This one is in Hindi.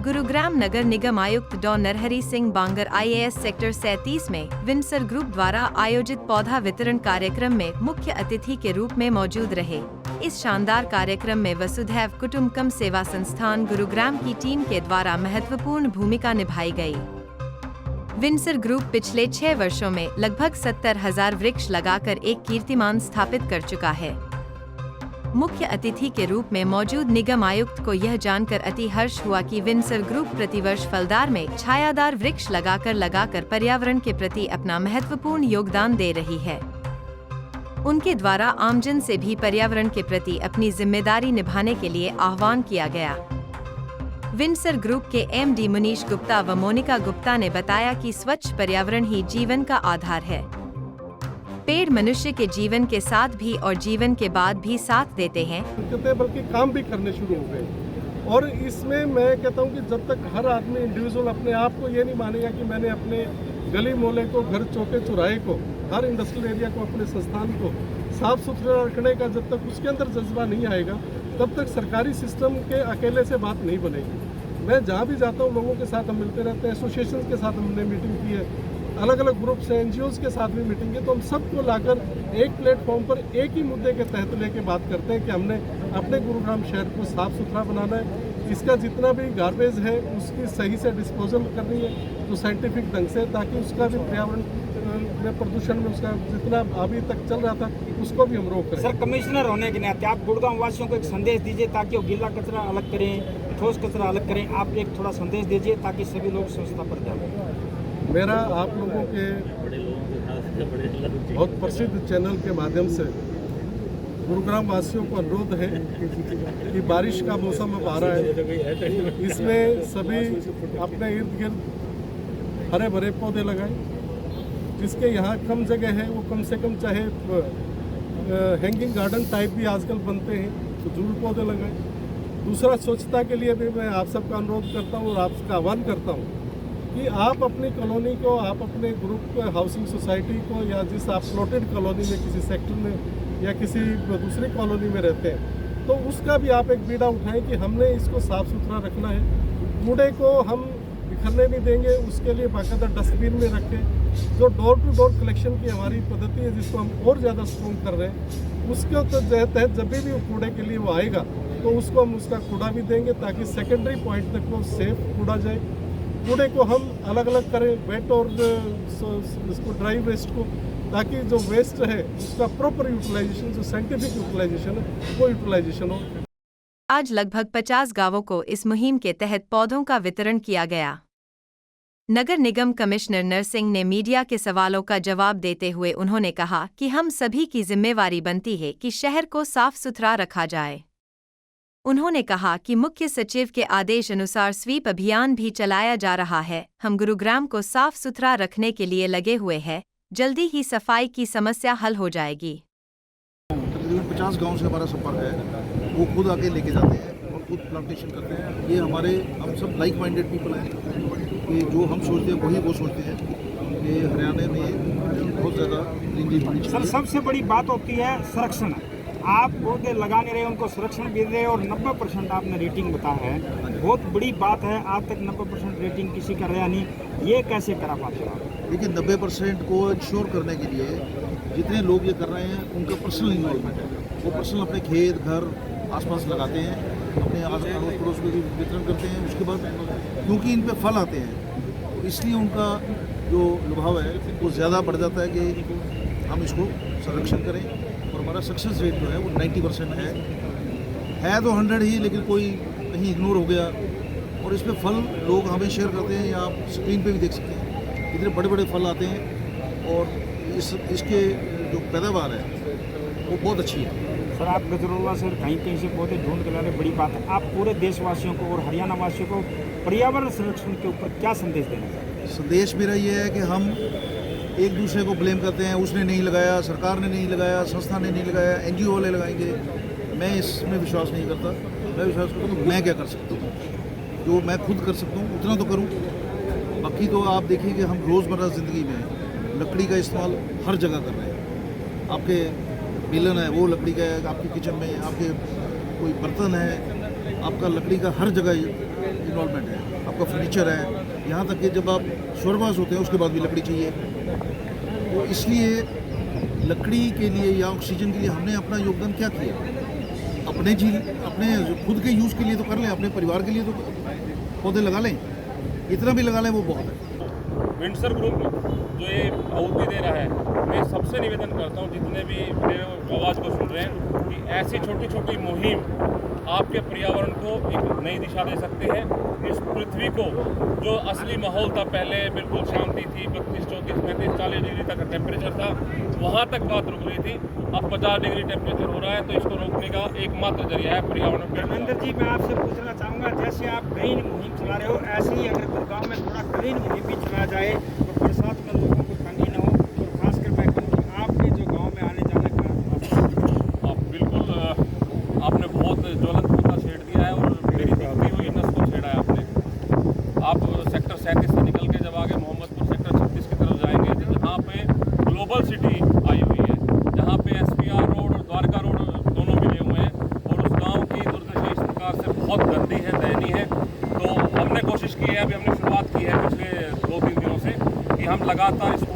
गुरुग्राम नगर निगम आयुक्त डॉ नरहरि सिंह बांगर IAS सेक्टर 37 में विंसर ग्रुप द्वारा आयोजित पौधा वितरण कार्यक्रम में मुख्य अतिथि के रूप में मौजूद रहे। इस शानदार कार्यक्रम में वसुधैव कुटुंबकम सेवा संस्थान गुरुग्राम की टीम के द्वारा महत्वपूर्ण भूमिका निभाई गई। विंसर ग्रुप पिछले 6 वर्षों में लगभग 70,000 वृक्ष लगाकर एक कीर्तिमान स्थापित कर चुका है। मुख्य अतिथि के रूप में मौजूद निगम आयुक्त को यह जानकर अति हर्ष हुआ कि विंसर ग्रुप प्रतिवर्ष फलदार में छायादार वृक्ष लगाकर पर्यावरण के प्रति अपना महत्वपूर्ण योगदान दे रही है। उनके द्वारा आमजन से भी पर्यावरण के प्रति अपनी जिम्मेदारी निभाने के लिए आह्वान किया गया। विंसर ग्रुप के MD मुनीश गुप्ता व मोनिका गुप्ता ने बताया कि स्वच्छ पर्यावरण ही जीवन का आधार है। पेड़ मनुष्य के जीवन के साथ भी और जीवन के बाद भी साथ देते हैं, बल्कि काम भी करने शुरू हो गए। और इसमें मैं कहता हूँ कि जब तक हर आदमी इंडिविजुअल अपने आप को ये नहीं मानेगा कि मैंने अपने गली मोहल्ले को, घर चौके चौराहे को, हर इंडस्ट्रियल एरिया को, अपने संस्थान को साफ सुथरा रखने का जब तक उसके अंदर जज्बा नहीं आएगा, तब तक सरकारी सिस्टम के अकेले से बात नहीं बनेगी। मैं जहाँ भी जाता हूँ लोगों के साथ हम मिलते रहते हैं, एसोसिएशन के साथ हमने मीटिंग की है, अलग अलग ग्रुप्स हैं, NGOs के साथ भी मीटिंग है, तो हम सबको लाकर एक प्लेटफॉर्म पर एक ही मुद्दे के तहत लेके बात करते हैं कि हमने अपने गुरुग्राम शहर को साफ सुथरा बनाना है। इसका जितना भी गार्बेज है उसकी सही से डिस्पोजल करनी है, तो साइंटिफिक ढंग से, ताकि उसका भी पर्यावरण में प्रदूषण में उसका जितना अभी तक चल रहा था उसको भी हम रोक करें। सर, कमिश्नर होने के नाते आप गुड़गांव वासियों को एक संदेश दीजिए ताकि वो गीला कचरा अलग करें, ठोस कचरा अलग करें। आप एक थोड़ा संदेश दीजिए ताकि सभी लोग स्वच्छता पर जाएं। मेरा आप लोगों के बहुत प्रसिद्ध चैनल के माध्यम से गुरुग्राम वासियों को अनुरोध है कि बारिश का मौसम अब आ रहा है, इसमें सभी अपने इर्द गिर्द हरे भरे पौधे लगाएं। जिसके यहाँ कम जगह है वो कम से कम, चाहे हैंगिंग गार्डन टाइप भी आजकल बनते हैं, तो जरूर पौधे लगाएं। दूसरा, स्वच्छता के लिए भी मैं आप सबका अनुरोध करता हूँ और आपका आह्वान करता हूँ कि आप अपनी कॉलोनी को, आप अपने ग्रुप हाउसिंग सोसाइटी को, या जिस आप प्लॉटेड कॉलोनी में किसी सेक्टर में या किसी दूसरी कॉलोनी में रहते हैं, तो उसका भी आप एक बीड़ा उठाएं कि हमने इसको साफ सुथरा रखना है। कूड़े को हम बिखरने नहीं देंगे, उसके लिए बाकायदा डस्टबिन में रखें। जो डोर टू डोर कलेक्शन की हमारी पद्धति है, जिसको हम और ज़्यादा स्ट्रॉन्ग कर रहे हैं, उसके तहत जब भी वो कूड़े के लिए वो आएगा तो उसको हम उसका कूड़ा भी देंगे, ताकि सेकेंडरी पॉइंट तक वो सेफ कूड़ा जाए। कूड़े को हम अलग अलग करें, वेट और इसको ड्राई वेस्ट को, ताकि जो वेस्ट है उसका प्रॉपर यूटिलाइजेशन, जो साइंटिफिक यूटिलाइजेशन है, वो यूटिलाइजेशन हो। आज लगभग 50 गांवों को इस मुहिम के तहत पौधों का वितरण किया गया। नगर निगम कमिश्नर नरसिंह ने मीडिया के सवालों का जवाब देते हुए उन्होंने कहा कि हम सभी की जिम्मेवारी बनती है कि शहर को साफ सुथरा रखा जाए। उन्होंने कहा कि मुख्य सचिव के आदेश अनुसार स्वीप अभियान भी चलाया जा रहा है। हम गुरुग्राम को साफ सुथरा रखने के लिए लगे हुए हैं, जल्दी ही सफाई की समस्या हल हो जाएगी। 50 गांव से हमारा संपर्क है, वो खुद आके लेके जाते हैं और खुद प्लांटेशन करते हैं। ये हम सब लाइक माइंडेड पीपल हैं कि जो हम सोचते हैं वही वो सोचते हैं कि हरियाणा में बहुत ज़्यादा ग्रीनरी होनी चाहिए। सर, सबसे बड़ी बात होती है संरक्षण। आप पौधे लगाने रहे, उनको संरक्षण भी दे रहे, और 90% आपने रेटिंग बताया है, बहुत बड़ी बात है। आज तक 90% रेटिंग किसी का रहा नहीं, ये कैसे करा पाते आप? देखिए, 90% को इंश्योर करने के लिए जितने लोग ये कर रहे हैं उनका पर्सनल इन्वॉल्वमेंट है। वो पर्सनल अपने खेत, घर, आसपास लगाते हैं, अपने आस पड़ोस को भी वितरण करते हैं। उसके बाद क्योंकि इन पे फल आते हैं, तो इसलिए उनका जो लुभाव है वो ज़्यादा बढ़ जाता है कि हम इसको संरक्षण करें। और हमारा सक्सेस रेट जो है वो 90% है तो 100 ही, लेकिन कोई कहीं इग्नोर हो गया। और इसमें फल लोग हमें शेयर करते हैं, या आप स्क्रीन पे भी देख सकते हैं, इतने बड़े बड़े फल आते हैं और इसके जो पैदावार है वो बहुत अच्छी है। सर, आप गजरोला से कहीं से पौधे ढूंढ के ला रहे, बड़ी बात है। आप पूरे देशवासियों को और हरियाणा वासियों को पर्यावरण संरक्षण के ऊपर क्या संदेश देना चाहते हैं? संदेश मेरा ये है कि हम एक दूसरे को ब्लेम करते हैं, उसने नहीं लगाया, सरकार ने नहीं लगाया, संस्था ने नहीं लगाया, NGO वाले लगाएंगे। मैं इसमें विश्वास नहीं करता। मैं विश्वास करता हूँ मैं क्या कर सकता हूँ, जो मैं खुद कर सकता हूँ उतना तो करूँ। बाकी तो आप देखिए कि हम रोज़मर्रा ज़िंदगी में लकड़ी का इस्तेमाल हर जगह कर रहे हैं। आपके बेलन है वो लकड़ी का है, आपके किचन में आपके कोई बर्तन है, आपका लकड़ी का हर जगह इन्वॉल्वमेंट है। फर्नीचर है, यहाँ तक कि जब आप स्वर्गवास होते हैं उसके बाद भी लकड़ी चाहिए। तो इसलिए लकड़ी के लिए या ऑक्सीजन के लिए हमने अपना योगदान क्या किया? अपने खुद के यूज़ के लिए तो कर लें, अपने परिवार के लिए तो पौधे लगा लें, इतना भी लगा लें वो बहुत है। विंडसर ग्रुप जो ये आहुति दे रहा है, मैं सबसे निवेदन करता हूँ जितने भी मेरे आवाज़ को सुन रहे हैं कि ऐसी छोटी छोटी मुहिम आपके पर्यावरण को एक नई दिशा दे सकते हैं। इस पृथ्वी को जो असली माहौल था, पहले बिल्कुल शांति थी, 32, 34, 35, 40 डिग्री तक टेम्परेचर था, वहाँ तक बात रुक रही थी। अब 50 डिग्री टेम्परेचर हो रहा है, तो इसको रोकने का एकमात्र जरिया है पर्यावरण। धर्मेंद्र जी, मैं आपसे पूछना चाहूँगा, जैसे आप ग्रीन मुहिम चला रहे हो, ऐसे ही अगर गुड़गांव में थोड़ा ग्रीन मुहिम भी चलाया जाए तो बरसात में लोगों को तंगी न हो, और खासकर मैं कहूँ आपके जो गाँव में आने जाने का। आप बिल्कुल आपने बहुत ज्वलंत मुद्दा छेड़ दिया है और मेरी दिखती हुई नस को छेड़ा है आपने। आप सेक्टर 37 से निकल के जब आगे मोहम्मदपुर सेक्टर 36 की तरफ जाएंगे, जहाँ पे ग्लोबल सिटी आई हुई है, जहाँ पे SPR रोड और द्वारका रोड दोनों मिले हुए हैं, और उस गांव की दुर्दशा इस प्रकार से बहुत गंदी है, दयनीय है। तो हमने कोशिश की है, अभी हमने शुरुआत की है पिछले 2-3 दिनों से, कि हम लगातार इसको